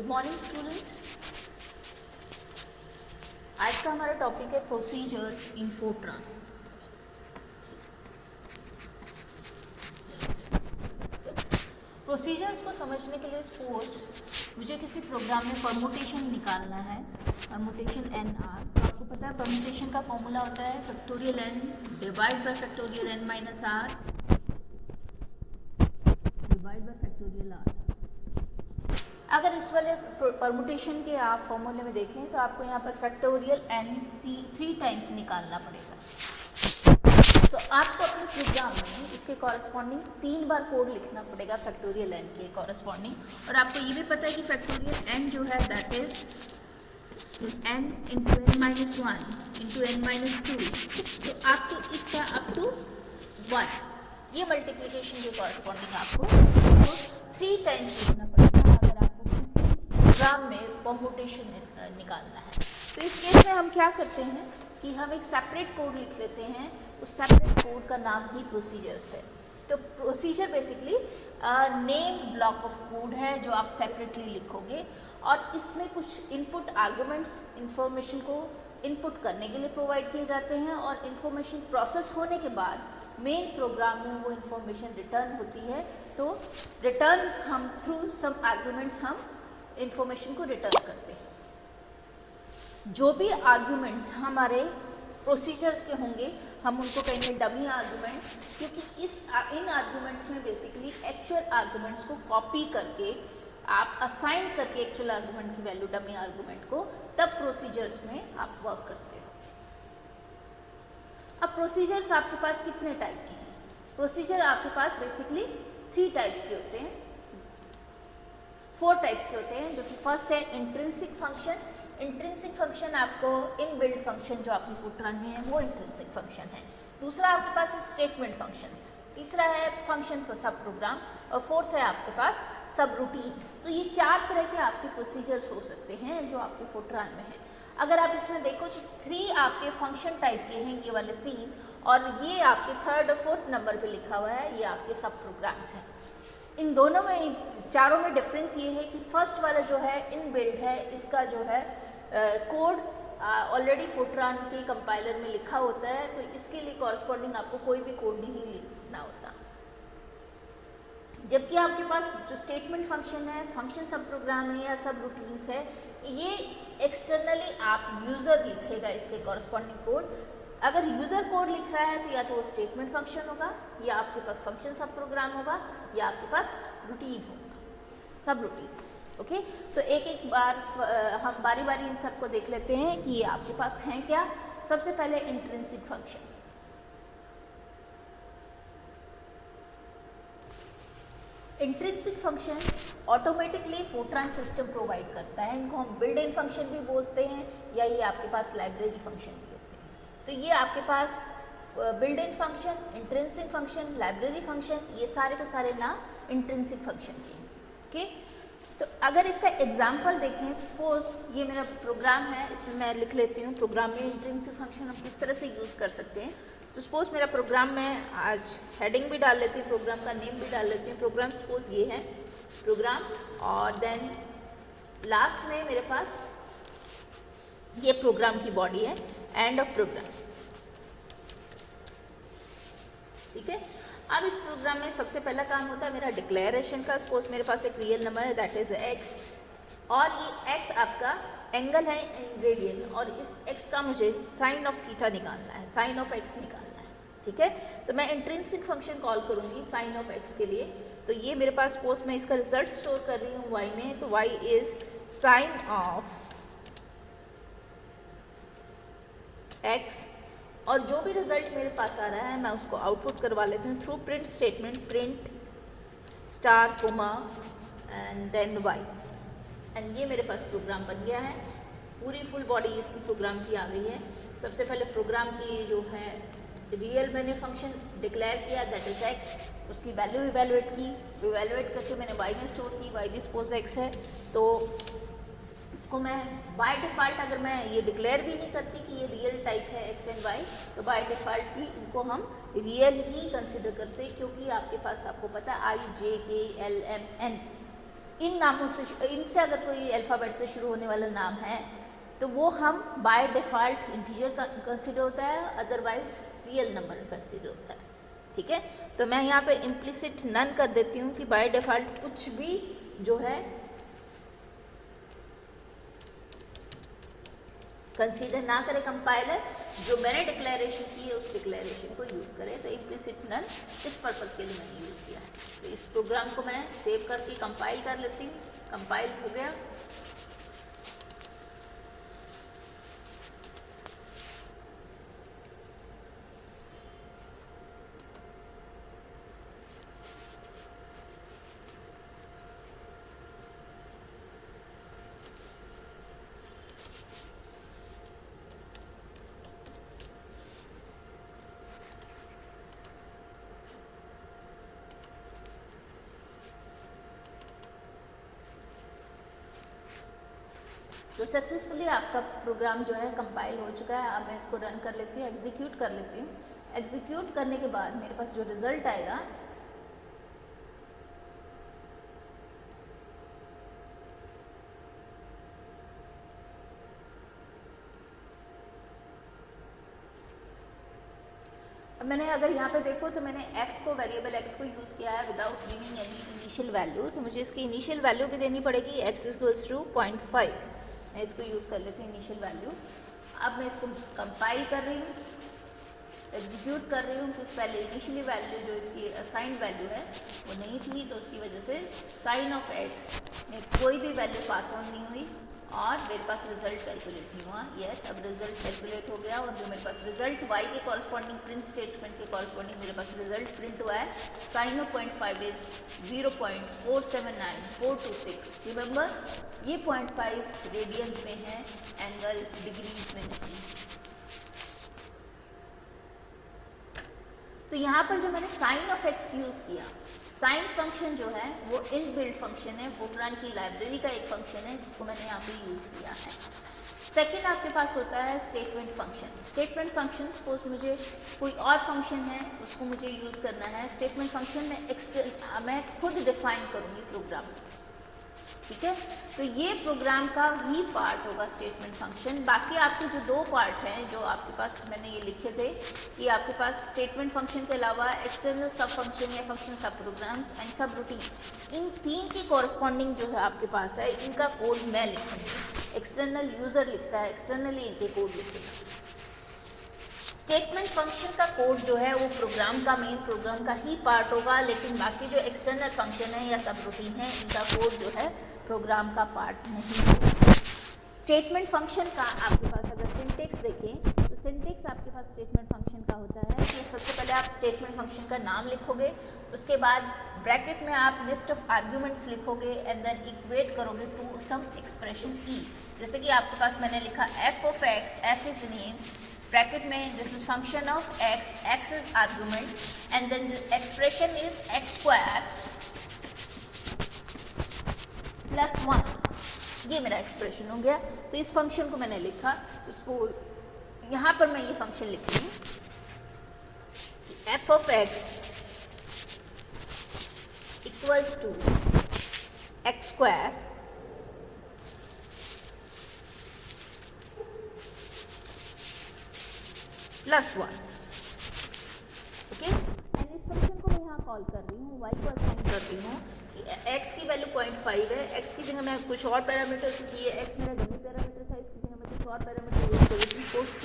Morning students. आज का हमारा टॉपिक है प्रोसीजर्स इन फोर्ट्रान। प्रोसीजर्स को समझने के लिए सपोज मुझे किसी प्रोग्राम में परमुटेशन निकालना है, परमुटेशन एन आर। तो आपको पता है परमुटेशन का फॉर्मूला होता है factorial n divide by factorial n minus r divide by factorial r. अगर इस वाले परमुटेशन के आप फॉर्मूले में देखें तो आपको यहाँ पर फैक्टोरियल एन 3 टाइम्स निकालना पड़ेगा। तो आपको अपने प्रोग्राम में इसके कॉरस्पॉन्डिंग 3 बार कोड लिखना पड़ेगा फैक्टोरियल एन के कॉरस्पॉन्डिंग। और आपको ये भी पता है कि फैक्टोरियल एन जो है that is n into n minus 1 into n minus 2। तो आपको इसका अप टू 1 ये मल्टीप्लिकेशन के कॉरस्पॉन्डिंग आपको 3 टाइम्स लिखना पड़ेगा अगर आपको किसी प्रोग्राम में परमुटेशन निकालना है। तो इस केस में हम क्या करते हैं कि हम एक सेपरेट कोड लिख लेते हैं। उस सेपरेट कोड का नाम ही प्रोसीजर्स है। तो procedure basically name block of code है जो आप सेपरेटली लिखोगे और इसमें कुछ इनपुट आर्गुमेंट्स इंफॉर्मेशन को इनपुट करने के लिए प्रोवाइड किए जाते हैं और इंफॉर्मेशन प्रोसेस होने के बाद मेन प्रोग्राम में वो इंफॉर्मेशन रिटर्न होती है। तो रिटर्न हम थ्रू सम आर्गुमेंट्स हम इंफॉर्मेशन को रिटर्न करते हैं। जो भी आर्गुमेंट्स हमारे प्रोसीजर्स के होंगे हम उनको कहेंगे डमी आर्गुमेंट, क्योंकि इन आर्गुमेंट्स में बेसिकली एक्चुअल आर्गुमेंट्स को कॉपी करके आप असाइन करके एक्चुअल आर्गुमेंट की वैल्यू डमी आर्गुमेंट को तब प्रोसीजर्स में आप वर्क करते हो। अब प्रोसीजर्स आपके पास कितने टाइप के हैं? प्रोसीजर आपके पास बेसिकली 3 टाइप्स के होते हैं, 4 टाइप्स के होते हैं। जो कि फर्स्ट है इंट्रिंसिक फंक्शन। इंट्रिंसिक फंक्शन आपको इनबिल्ट फंक्शन जो आपके फोर्ट्रान में है वो इंट्रिंसिक फंक्शन है। दूसरा आपके पास स्टेटमेंट फंक्शंस। तीसरा है फंक्शन सब प्रोग्राम और फोर्थ है आपके पास सब रूटीन्स। तो ये 4 तरह के आपके प्रोसीजर्स हो सकते हैं जो आपके फोर्ट्रान में है। अगर आप इसमें देखो 3 आपके फंक्शन टाइप के हैं, ये वाले 3, और ये आपके 3rd और 4th नंबर पे लिखा हुआ है, ये आपके सब प्रोग्राम्स हैं। इन दोनों में चारों में डिफरेंस ये है कि फर्स्ट वाला जो है इनबिल्ट है, इसका जो है कोड ऑलरेडी फोर्ट्रान के कंपाइलर में लिखा होता है, तो इसके लिए कॉरस्पॉन्डिंग आपको कोई भी कोड नहीं लिखना होता। जबकि आपके पास जो स्टेटमेंट फंक्शन है, फंक्शन सब प्रोग्राम है या सब रूटीन्स है, ये एक्सटर्नली आप यूज़र लिखेगा इसके कॉरस्पॉन्डिंग कोड। अगर यूज़र कोड लिख रहा है तो या तो वो स्टेटमेंट फंक्शन होगा या आपके पास फंक्शन सब प्रोग्राम होगा या आपके पास रूटीन होगा, सब रूटीन। ओके, तो एक बार हम बारी बारी इन सबको देख लेते हैं कि ये आपके पास हैं क्या। सबसे पहले intrinsic function. Intrinsic function automatically Fortran system provide करता है। इनको हम बिल्ट इन फंक्शन भी बोलते हैं या ये आपके पास लाइब्रेरी फंक्शन भी होते हैं। तो ये आपके पास built in function, intrinsic function, library function, ये सारे के सारे नाम इंट्रिंसिक फंक्शन के हैं। ओके, तो अगर इसका एग्जाम्पल देखें, सपोज ये मेरा प्रोग्राम है, इसमें मैं लिख लेती हूँ प्रोग्राम में इंट्रिंसिक फंक्शन हम किस तरह से यूज़ कर सकते हैं। तो सपोज मेरा प्रोग्राम में आज हेडिंग भी डाल लेती हूँ, प्रोग्राम का नेम भी डाल लेती हूँ। प्रोग्राम सपोज ये है प्रोग्राम, और देन लास्ट में मेरे पास ये प्रोग्राम की बॉडी है, एंड ऑफ प्रोग्राम। ठीक है, अब इस प्रोग्राम में सबसे पहला काम होता है मेरा डिक्लेरेशन का। सपोज मेरे पास एक रियल नंबर है दैट इज x, और ये x आपका एंगल है इन रेडियन, और इस x का मुझे साइन ऑफ थीटा निकालना है, साइन ऑफ x निकालना है। ठीक है, तो मैं इंट्रिंसिक फंक्शन कॉल करूंगी साइन ऑफ x के लिए। तो ये मेरे पास सपोज मैं इसका रिजल्ट स्टोर कर रही हूँ y में, तो y is sine of x, और जो भी रिजल्ट मेरे पास आ रहा है मैं उसको आउटपुट करवा लेती हूँ through print statement, print star comma and then y, and ये मेरे पास प्रोग्राम बन गया है। पूरी फुल बॉडी इसकी प्रोग्राम की आ गई है। सबसे पहले प्रोग्राम की जो है रियल मैंने फंक्शन डिक्लेयर किया दैट इज x, उसकी वैल्यू इवेलुएट की, इवेलुएट करके मैंने y में स्टोर की, y भी सपोज x है। तो इसको मैं बाय डिफ़ॉल्ट अगर मैं ये डिक्लेयर भी नहीं करती कि ये रियल टाइप है x एंड y, तो बाय डिफ़ॉल्ट भी इनको हम रियल ही कंसिडर करते हैं, क्योंकि आपके पास आपको पता है i, j, k, l, m, n इन नामों से, इनसे अगर कोई अल्फ़ाबेट से शुरू होने वाला नाम है तो वो हम बाय डिफ़ॉल्ट इंटीजर कंसिडर होता है, अदरवाइज रियल नंबर कंसिडर होता है। ठीक है, तो मैं यहाँ पे इम्प्लिसिट नन कर देती हूँ कि बाय डिफ़ॉल्ट कुछ भी जो है कंसीडर ना करे कंपाइलर, जो मैंने डिक्लेरेशन की है उस डिक्लेरेशन को यूज़ करे। तो इम्प्लिसिट नन इस पर्पज़ के लिए मैंने यूज़ किया है। तो इस प्रोग्राम को मैं सेव करके कंपाइल कर लेती हूँ। कंपाइल हो गया। तो सक्सेसफुली आपका प्रोग्राम जो है कंपाइल हो चुका है। अब मैं इसको रन कर लेती हूँ, एग्जीक्यूट कर लेती हूँ। एग्जीक्यूट करने के बाद मेरे पास जो रिज़ल्ट आएगा अब मैंने अगर यहाँ पे देखो तो मैंने x को, वेरिएबल x को यूज़ किया है without giving any initial value. तो मुझे इसकी इनिशियल वैल्यू भी देनी पड़ेगी, x इक्वल्स टू 0.5। मैं इसको यूज़ कर लेती हूँ इनिशियल वैल्यू। अब मैं इसको कंपाइल कर रही हूँ, एग्जीक्यूट कर रही हूँ, क्योंकि पहले इनिशियली वैल्यू जो इसकी असाइंड वैल्यू है वो नहीं थी, तो उसकी वजह से साइन ऑफ x में कोई भी वैल्यू पास ऑन नहीं हुई और मेरे पास रिजल्ट कैलकुलेट नहीं हुआ। यस, अब रिजल्ट कैलकुलेट हो गया और जो मेरे पास रिजल्ट y के कॉरस्पॉन्डिंग प्रिंट स्टेटमेंट के कॉरस्पॉन्डिंग मेरे पास रिजल्ट प्रिंट हुआ है। Sign of 0.5 is 0.479426। रिमेंबर, ये 0.5 रेडियंस में है, एंगल डिग्रीज में नहीं। तो यहाँ पर जो मैंने साइन ऑफ x यूज़ किया, साइन फंक्शन जो है वो इनबिल्ट फंक्शन है, फोर्ट्रान की लाइब्रेरी का एक फंक्शन है जिसको मैंने यहाँ पे यूज़ किया है। सेकंड आपके पास होता है statement function. Statement function suppose मुझे कोई और फंक्शन है उसको मुझे यूज़ करना है। स्टेटमेंट फंक्शन में मैं खुद डिफाइन करूँगी प्रोग्राम में। ठीक है, तो ये प्रोग्राम का ही पार्ट होगा स्टेटमेंट फंक्शन। बाकी आपके जो दो पार्ट हैं जो आपके पास मैंने ये लिखे थे कि आपके पास स्टेटमेंट फंक्शन के अलावा एक्सटर्नल सब फंक्शन या फंक्शन सब प्रोग्राम्स एंड सब रूटीन, इन तीन की कॉरस्पॉन्डिंग जो है आपके पास है, इनका कोड मैं लिखूँगी। एक्सटर्नल यूज़र लिखता है, एक्सटर्नली इनके कोड लिखेगा। स्टेटमेंट फंक्शन का कोड जो है वो प्रोग्राम का, मेन प्रोग्राम का ही पार्ट होगा, लेकिन बाकी जो एक्सटर्नल फंक्शन है या सब रूटीन है इनका कोड जो है प्रोग्राम का पार्ट नहीं होगा। स्टेटमेंट फंक्शन का आपके पास अगर सिंटेक्स देखें तो सिंटेक्स आपके पास स्टेटमेंट फंक्शन का होता है कि सबसे पहले आप स्टेटमेंट फंक्शन का नाम लिखोगे, उसके बाद ब्रैकेट में आप लिस्ट ऑफ आर्ग्यूमेंट्स लिखोगे एंड देन इक्वेट करोगे टू सम एक्सप्रेशन ई। जैसे कि आपके पास मैंने लिखा f of x, f is name, bracket में this is function of x, x is argument and then the expression is x square plus 1। ये मेरा एक्सप्रेशन हो गया। तो इस फंक्शन को मैंने लिखा, इसको यहाँ पर मैं ये फंक्शन लिख रही हूँ, f of x equals to x square plus 1। Okay, and इस फंक्शन को मैं यहाँ कॉल कर रही हूँ, y को असाइन कर रही हूँ कि x की वैल्यू 0.5 है। x की जगह मैं कुछ और पैरामीटर, क्योंकि ये x मेरा डमी पैरामीटर था, इसकी जगह मैं कुछ और पैरामीटर यूज कर लेती हूँ, cos t,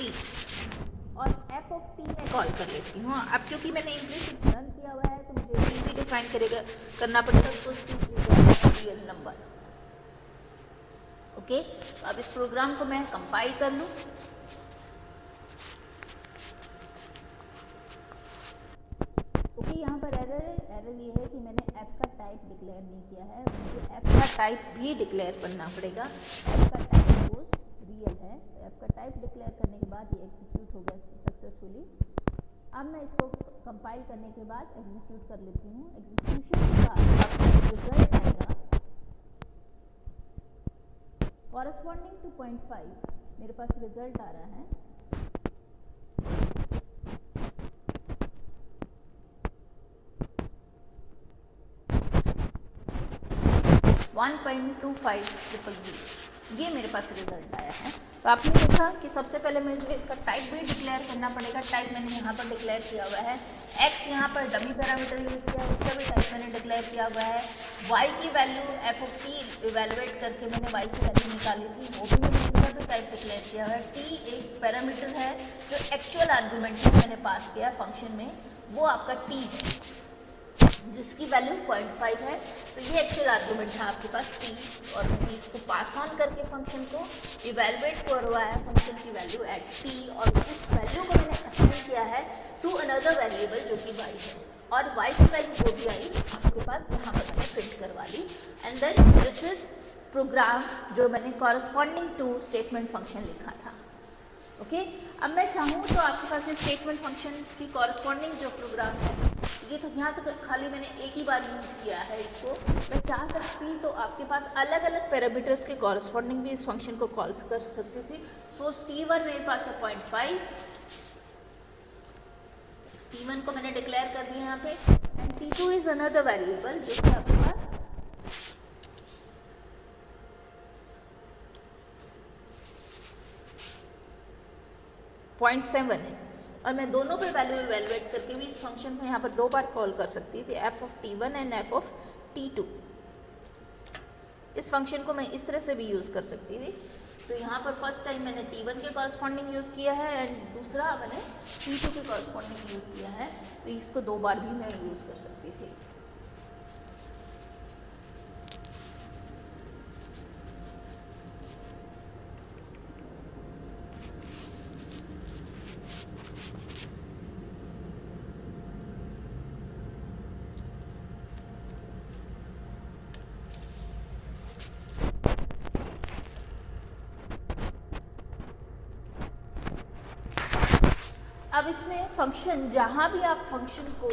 और f of t मैं कॉल कर लेती हूँ। अब क्योंकि मैंने इम्प्लिसिट रन किया हुआ है तो मुझे t भी डिफाइन करना पड़ेगा, cos t real number. Okay, तो अब इस प्रोग्राम को मैं कंपाइल कर लूँ। यहाँ पर एरर ये है कि मैंने f का टाइप डिक्लेयर नहीं किया है, मुझे f का टाइप भी डिक्लेयर करना पड़ेगा। f का टाइप सपोज रियल है, तो f का टाइप डिक्लेयर करने के बाद ये एग्जीक्यूट हो गया सक्सेसफुली। अब मैं इसको कंपाइल करने के बाद एग्जीक्यूट कर लेती हूँ। एग्जीक्यूशन के बाद आपको रिजल्ट आएगा कॉरस्पॉन्डिंग टू 0.5 मेरे पास रिजल्ट आ रहा है। 1.2500। ये मेरे पास रिजल्ट आया है। तो आपने देखा कि सबसे पहले मुझे इसका टाइप भी डिक्लेयर करना पड़ेगा। टाइप मैंने यहाँ पर डिक्लेयर किया हुआ है, x यहाँ पर डमी पैरामीटर यूज़ किया है, उसका भी टाइप मैंने डिक्लेयर किया हुआ है। y की value f of t evaluate करके मैंने y की वैल्यू निकाली थी, वो भी मैंने उसका भी टाइप डिक्लेयर किया हुआ है। t एक पैरामीटर है जो एक्चुअल आर्ग्यूमेंट में मैंने पास किया है फंक्शन में, वो आपका t है जिसकी वैल्यू 0.5 है। तो ये एक्चुअल आर्गूमेंट है आपके पास t, और मैंने इसको पास ऑन करके फंक्शन को इवेलुएट करवाया फंक्शन की वैल्यू एट t, और उस वैल्यू को मैंने असाइन किया है टू अनदर वेरिएबल जो कि y है, और y की वैल्यू जो भी आई आपके पास यहाँ पर मैंने प्रिंट करवा ली। And then this is program जो मैंने कॉरस्पॉन्डिंग टू स्टेटमेंट फंक्शन लिखा था। ओके, अब मैं चाहूँ तो आपके पास ये स्टेटमेंट फंक्शन की कॉरस्पॉन्डिंग जो प्रोग्राम है, ये तो यहाँ तक खाली मैंने एक ही बार यूज किया है इसको। मैं चाह सकती तो आपके पास अलग अलग पैरामीटर्स के कॉरस्पॉन्डिंग भी इस फंक्शन को कॉल कर सकती थी। सपोज t1 मेरे पास है 0.5, t1 को मैंने डिक्लेयर कर दिया यहाँ पे, and t2 is another variable जो कि आपके पास 0.7 है, और मैं दोनों पे वैल्यू इवेलुएट करके भी इस फंक्शन को यहाँ पर दो बार कॉल कर सकती थी, f of t1 and f of t2। इस फंक्शन को मैं इस तरह से भी यूज़ कर सकती थी। तो यहाँ पर फर्स्ट टाइम मैंने t1 के कॉरस्पॉन्डिंग यूज़ किया है, एंड दूसरा मैंने t2 के कॉरस्पॉन्डिंग यूज़ किया है, तो इसको दो बार भी मैं यूज़ कर सकती थी। अब इसमें फंक्शन, जहाँ भी आप फंक्शन को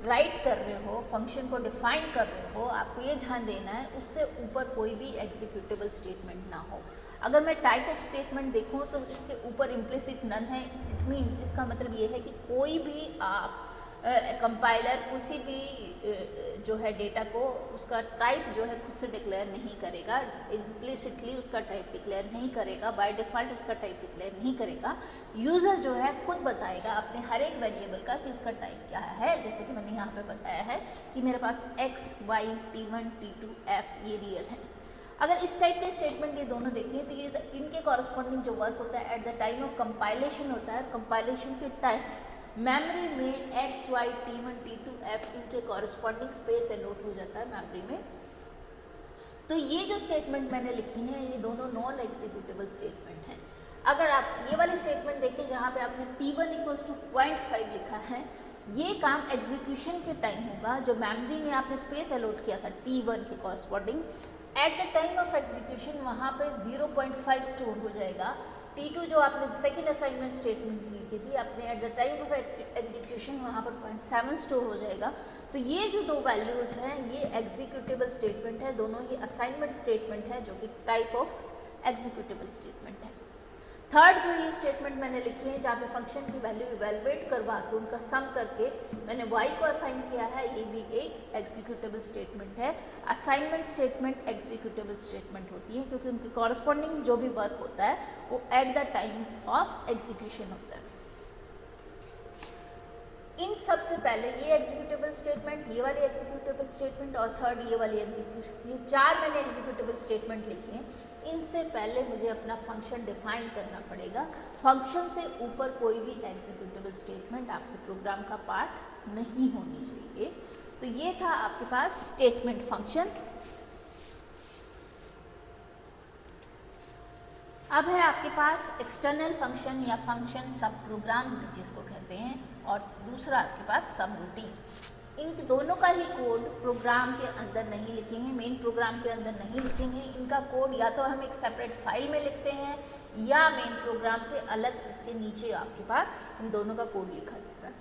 राइट कर रहे हो, फंक्शन को डिफाइन कर रहे हो, आपको ये ध्यान देना है उससे ऊपर कोई भी एग्जीक्यूटेबल स्टेटमेंट ना हो। अगर मैं टाइप ऑफ स्टेटमेंट देखूँ तो इसके ऊपर इम्प्लिसिट नन है। इट मीन्स इसका मतलब ये है कि कोई भी आप कंपाइलर किसी भी जो है डेटा को उसका टाइप जो है खुद से डिक्लेयर नहीं करेगा, इम्प्लिसिटली उसका टाइप डिक्लेयर नहीं करेगा, बाय डिफ़ॉल्ट उसका टाइप डिक्लेयर नहीं करेगा। यूज़र जो है खुद बताएगा अपने हर एक वेरिएबल का कि उसका टाइप क्या है। जैसे कि मैंने यहाँ पे बताया है कि मेरे पास x, y, t1, t2, f ये रियल है। अगर इस टाइप के स्टेटमेंट ये दोनों देखें तो ये इनके कॉरस्पॉन्डिंग जो वर्क होता है at the time of compilation होता है, कंपाइलेशन के टाइम मेमोरी में x, y, t1, t2, f इनके कॉरस्पॉन्डिंग स्पेस एलोट हो जाता है मेमोरी में। तो ये जो स्टेटमेंट मैंने लिखी हैं ये दोनों नॉन एग्जीक्यूटेबल स्टेटमेंट हैं। अगर आप ये वाली स्टेटमेंट देखें जहाँ पे आपने t1 इक्वल्स टू 0.5 लिखा है, ये काम एग्जीक्यूशन के टाइम होगा। जो मेमोरी में आपने स्पेस एलोट किया था t1 के corresponding, at the time of execution वहाँ पे 0.5 स्टोर हो जाएगा। t2 जो आपने सेकेंड असाइनमेंट स्टेटमेंट लिखी थी आपने, at the time of execution वहाँ पर 0.7 स्टोर हो जाएगा। तो ये जो दो वैल्यूज़ हैं ये एग्जीक्यूटेबल स्टेटमेंट है, दोनों ही असाइनमेंट स्टेटमेंट है जो कि टाइप ऑफ एग्जीक्यूटेबल स्टेटमेंट है। थर्ड जो ये स्टेटमेंट मैंने लिखी है जहाँ पे फंक्शन की वैल्यू इवेलुएट करवा के उनका सम करके मैंने y को असाइन किया है, ये भी एक एग्जीक्यूटेबल स्टेटमेंट है। असाइनमेंट स्टेटमेंट एग्जीक्यूटेबल स्टेटमेंट होती है क्योंकि उनकी कॉरस्पॉन्डिंग जो भी वर्क होता है वो at the time of execution होता है। इन सबसे पहले ये एग्जीक्यूटेबल स्टेटमेंट, ये वाली एग्जीक्यूटेबल स्टेटमेंट और थर्ड ये वाली एग्जीक्यूशन, ये चार मैंने एग्जीक्यूटेबल स्टेटमेंट लिखी हैं। इनसे पहले मुझे अपना फंक्शन डिफाइन करना पड़ेगा। फंक्शन से ऊपर कोई भी एग्जीक्यूटेबल स्टेटमेंट आपके प्रोग्राम का पार्ट नहीं होनी चाहिए। तो ये था आपके पास स्टेटमेंट फंक्शन। अब है आपके पास एक्सटर्नल फंक्शन या फंक्शन सब प्रोग्राम जिसको कहते हैं, और दूसरा आपके पास सब रूटीन। इन दोनों का ही कोड प्रोग्राम के अंदर नहीं लिखेंगे, मेन प्रोग्राम के अंदर नहीं लिखेंगे। इनका कोड या तो हम एक सेपरेट फाइल में लिखते हैं या मेन प्रोग्राम से अलग इसके नीचे आपके पास इन दोनों का कोड लिखा जाता है।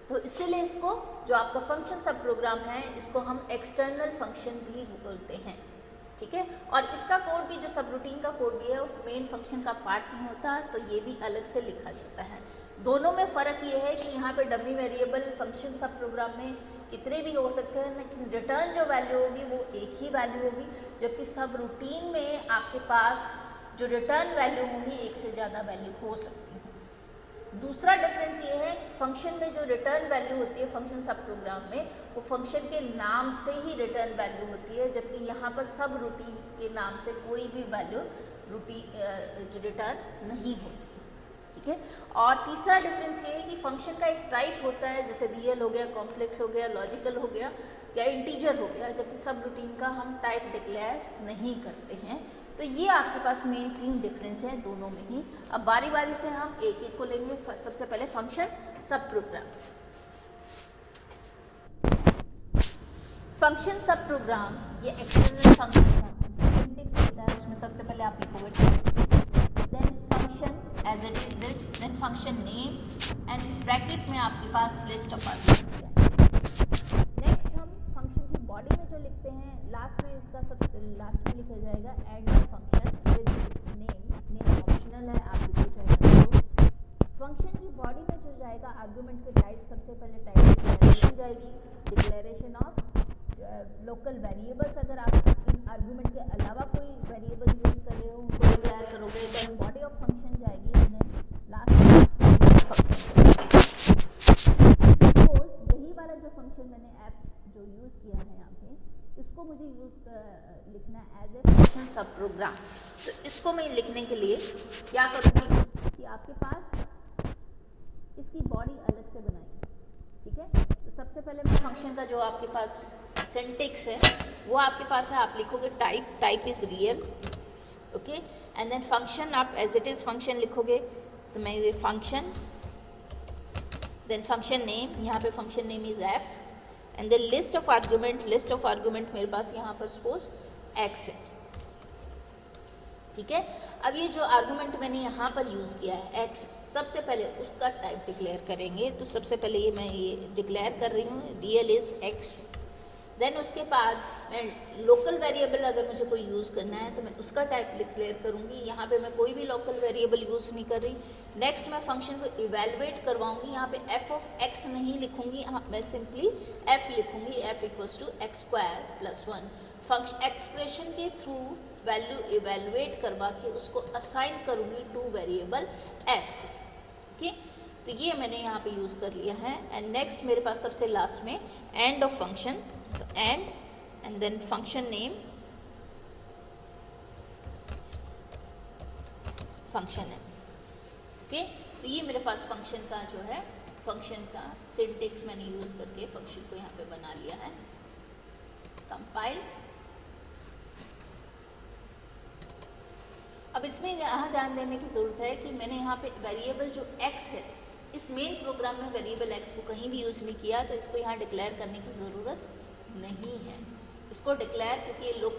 तो इसीलिए इसको जो आपका फंक्शन सब प्रोग्राम है इसको हम एक्सटर्नल फंक्शन भी बोलते हैं, ठीक है। और इसका कोड भी जो सब रूटीन का कोड भी है वो मेन फंक्शन का पार्ट नहीं होता, तो ये भी अलग से लिखा जाता है। दोनों में फ़र्क ये है कि यहाँ पे dummy variable function sub programme में कितने भी हो सकते हैं, लेकिन रिटर्न जो वैल्यू होगी वो एक ही वैल्यू होगी, जबकि सब रूटीन में आपके पास जो रिटर्न वैल्यू होंगी एक से ज़्यादा वैल्यू हो सकती है। दूसरा डिफरेंस ये है कि फंक्शन में जो रिटर्न वैल्यू होती है फंक्शन सब प्रोग्राम में, वो फंक्शन के नाम से ही रिटर्न वैल्यू होती है, जबकि यहाँ पर सब रूटीन के नाम से कोई भी वैल्यू रिटर्न नहीं होती। ठीक है। और तीसरा डिफरेंस ये है कि फंक्शन का एक टाइप होता है, जैसे रियल हो गया, कॉम्प्लेक्स हो गया, लॉजिकल हो गया या इंटीजर हो गया, जबकि सब रूटीन का हम टाइप डिक्लेयर नहीं करते हैं। तो ये आपके पास मेन 3 डिफरेंस है दोनों में ही। अब बारी बारी से हम एक एक को लेंगे। सबसे पहले function sub program. Function sub program ये एक्सटर्नल फंक्शन होता है, उसमें सबसे पहले आप लिखोगे then function as it is this, then function name and bracket में आपके पास लिस्ट ऑफ आर्गुमेंट्स है। नेक्स्ट हम फंक्शन की बॉडी में जो लिखते हैं, लास्ट में इसका सब लास्ट में लिखा जाएगा and function with name optional है, आप लिखो चाहे तो। फंक्शन की बॉडी में जो जाएगा आर्गुमेंट के टाइप, सबसे पहले टाइप डिक्लेरेशन जाएगी, डिक्लेरेशन ऑफ लोकल वेरिएबल्स। अगर आप आर्गुमेंट के अलावा कोई वेरिएबल यूज कर रहे हो उनको डिक्लेयर करोगे, देन बॉडी ऑफ फंक्शन जाएगी, लास्ट यही वाला जो फंक्शन मैंने ऐप जो यूज किया है यहाँ पे, इसको मुझे लिखना as a function sub programme. तो इसको मैं लिखने के लिए क्या करूँगी कि आपके पास इसकी बॉडी अलग से बनाएंगे। ठीक है। तो सबसे पहले मैं फंक्शन का जो आपके पास सिंटेक्स है वो आपके पास है, आप लिखोगे type is real, okay, and then function आप एज इट इज फंक्शन लिखोगे, तो मैं ये फंक्शन, देन फंक्शन नेम, यहाँ पे function name is f, and then list of argument मेरे पास यहाँ पर सपोज एक्स है। ठीक है। अब ये जो आर्गुमेंट मैंने यहाँ पर यूज़ किया है एक्स, सबसे पहले उसका टाइप डिक्लेयर करेंगे। तो सबसे पहले ये मैं ये डिक्लेयर कर रही हूँ रियल इज एक्स, देन उसके बाद मैं लोकल वेरिएबल अगर मुझे कोई यूज़ करना है तो मैं उसका टाइप डिक्लेयर करूँगी। यहाँ पे मैं कोई भी लोकल वेरिएबल यूज़ नहीं कर रही। नेक्स्ट मैं फंक्शन को इवेलुएट करवाऊँगी, यहाँ पे एफ ऑफ एक्स नहीं लिखूँगी, मैं सिंपली एफ लिखूँगी, f equals to x square plus 1। Function expression के थ्रू वैल्यू इवेलुएट करवा के उसको असाइन करूँगी टू वेरिएबल एफ। ओके, तो ये मैंने यहाँ पे यूज़ कर लिया है। एंड नेक्स्ट मेरे पास सबसे लास्ट में एंड ऑफ फंक्शन, तो and then function name, function name. Okay, तो ये मेरे पास फंक्शन का जो है फंक्शन का सिंटेक्स मैंने यूज़ करके फंक्शन को यहाँ पे बना लिया है। कंपाइल। अब इसमें यहाँ ध्यान देने की ज़रूरत है कि मैंने यहाँ पे वेरिएबल जो x है, इस मेन प्रोग्राम में वेरिएबल x को कहीं भी यूज़ नहीं किया, तो इसको यहाँ डिक्लेयर करने की ज़रूरत नहीं है। इसको डिक्लेयर, क्योंकि ये लोग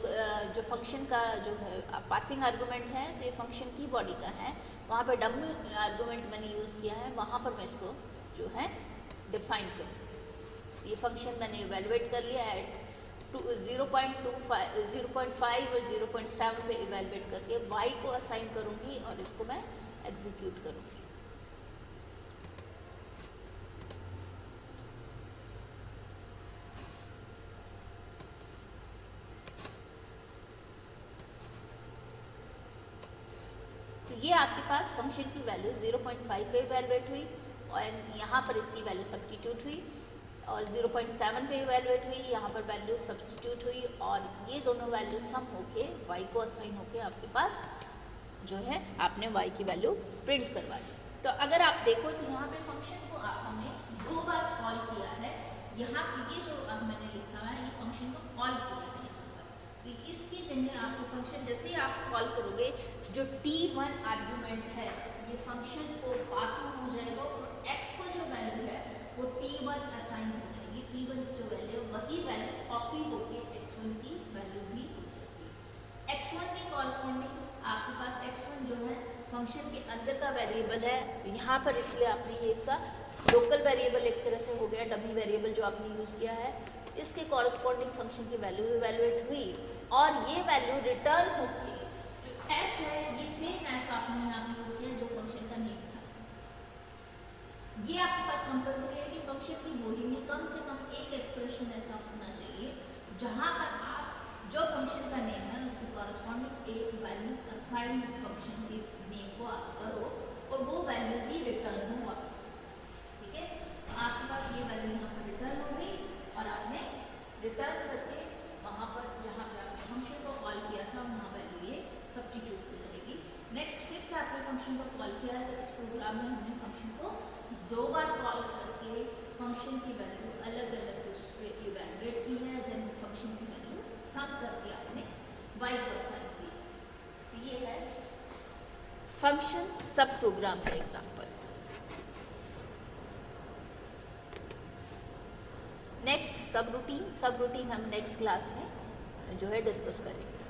जो फंक्शन का जो है पासिंग आर्गुमेंट है, तो ये फंक्शन की बॉडी का है, वहाँ पे डमी आर्गुमेंट मैंने यूज़ किया है, वहाँ पर मैं इसको जो है डिफाइन करूँगी। ये फंक्शन मैंने इवेलुएट कर लिया है 0.25, 0.5 और 0.7 पे इवेलुएट करके y को असाइन करूँगी और इसको मैं एग्जीक्यूट करूँगी। तो ये आपके पास फंक्शन की वैल्यू 0.5 पे इवेलुएट हुई और यहाँ पर इसकी वैल्यू सब्स्टिट्यूट हुई, और 0.7 पे इवेलुएट हुई, यहाँ पर वैल्यू सब्स्टिट्यूट हुई, और ये दोनों वैल्यू सम होके y को असाइन होके आपके पास जो है आपने y की वैल्यू प्रिंट करवा दी। तो अगर आप देखो तो यहाँ पे फंक्शन को हमने 2 बार कॉल किया है। यहाँ पे ये जो मैंने लिखा है ये फंक्शन को कॉल किया है यहाँ पर, तो इसकी जगह आपको फंक्शन जैसे ही आप कॉल करोगे जो t1 आर्गुमेंट है ये फंक्शन को पास हो जाएगा और x को जो वैल्यू है वो t1 असाइन हो जाएगी। t1 की जो वैल्यू है वही वैल्यू कॉपी होके x1 की वैल्यू भी हो जाएगी। x1 के कॉरस्पॉन्डिंग आपके पास x1 जो है फंक्शन के अंदर का वेरिएबल है यहाँ पर, इसलिए आपने ये इसका लोकल वेरिएबल एक तरह से हो गया, डमी वेरिएबल जो आपने यूज़ किया है, इसके कॉरस्पॉन्डिंग फंक्शन की वैल्यू इवेलुएट हुई और ये वैल्यू रिटर्न होके जो f है ये सेम f आपने यहाँ पे यूज़ किया जो फंक्शन का नेम था। ये आपके पास कंपल्सरी है कि फंक्शन की बॉडी में कम से कम एक एक्सप्रेशन ऐसा होना चाहिए जहाँ पर आप जो फंक्शन का नेम है उसके कॉरस्पॉन्डिंग एक वैल्यू असाइन फंक्शन के नेम को आप करो और वो वैल्यू भी रिटर्न हो वापस। ठीक है, तो आपके पास ये वैल्यू यहाँ पर रिटर्न हो गई और आपने रिटर्न करके वहाँ पर जहाँ पे आपने फंक्शन को कॉल किया था वहाँ वैल्यू ये सब्स्टिट्यूट हो जाएगी। नेक्स्ट फिर से आपने फंक्शन को कॉल किया है, तो इस प्रोग्राम में हमने फंक्शन को 2 बार कॉल करके फंक्शन की वैल्यू अलग अलग उस पर इवैल्यूएट की है, देन फंक्शन की वैल्यू सम करके आपने y को असाइन की। तो ये है फंक्शन सब प्रोग्राम का एग्जांपल। नेक्स्ट सब रूटीन हम नेक्स्ट क्लास में जो है डिस्कस करेंगे।